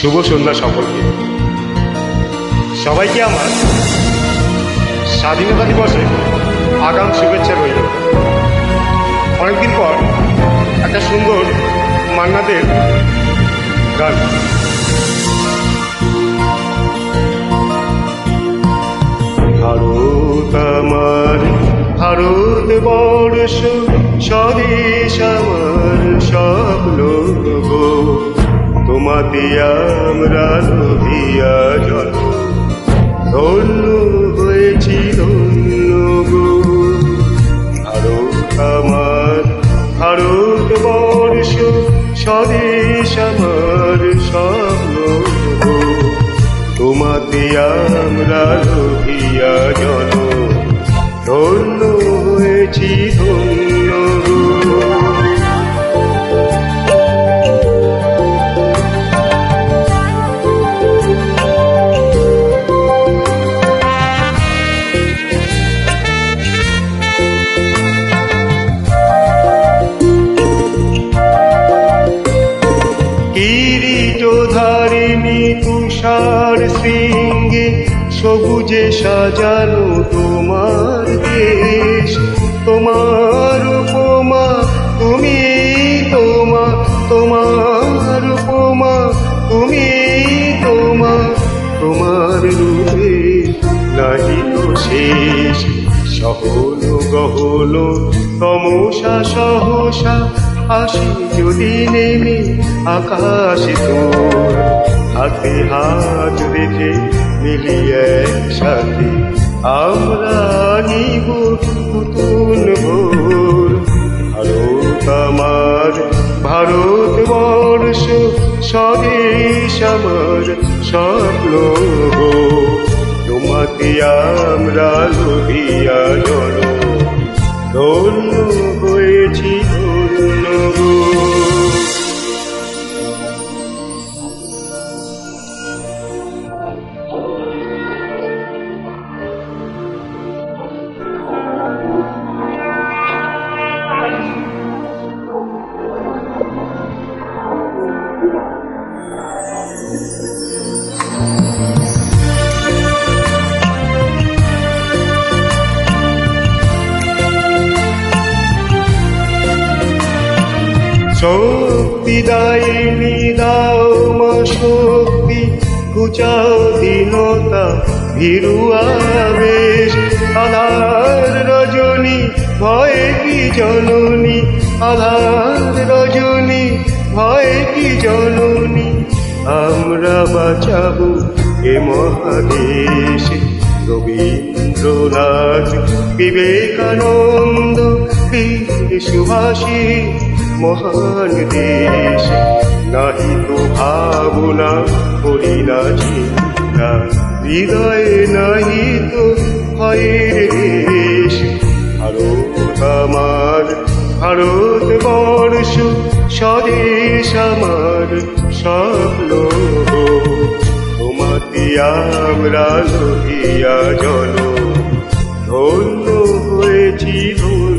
শুভ সন্ধ্যা সকলকে। সবাইকে আমার স্বাধীনতা দিবসে আগাম শুভেচ্ছা রইল। অনেকদিন পর একটা সুন্দর মান্নাদের গান। ভারত আমার, ভারতবর্ষ স্বদেশ আমার স্বপ্ন গো, তোমাতে আমরা নদিয়া জল ধন্য হয়েছি ধন্য গো। ভারত আমার, ভারতবর্ষ স্বদেশ আমার স্বপ্ন গো, তোমাতে আমরা নদিয়া জল ধন্য হয়েছি ধন্য গো। কিরীটধারিণী তুষার শৃঙ্গে সবুজে সাজানো তোমার দেশ, তোমার উপমা তুমি, তোমার উপমা তুমি, তোমার রূপে নাহি তো শেষ। সহল গহল তমসা সহসা আসি যদি নেমে আকাশে তোর, হাতে হাত রেখে মিলিয়ে একসাথে আমরা নিব নতুন ভোর। ভারত আমার, ভারতবর্ষ স্বদেশ আমার স্বপ্ন গো, তোমাতে আমরা নদিয়া জল ধন্য হয়েছি ধন্য গো। শক্তি দায়িনী দাও মা শক্তি, ঘুচাও দীনতা ভীরু আবেশ। আধার রজনী ভয় কি জননী, আধার রজনী ভয় কি জননী, আমরা বাঁচাবো এ মহাদেশ। রবীন্দ্রনাথ বিবেকানন্দ বীর সুভাষী মহান দেশ, নাহি তো ভাবনা করি না চিন্তা, হৃদয়ে নাহি তো ভয়ের দেশ। ভারত আমার, ভারতবর্ষ স্বদেশ আমার স্বপ্ন গো, তোমাতে আমরা নদিয়া জল ধন্য হয়েছি ধন্য।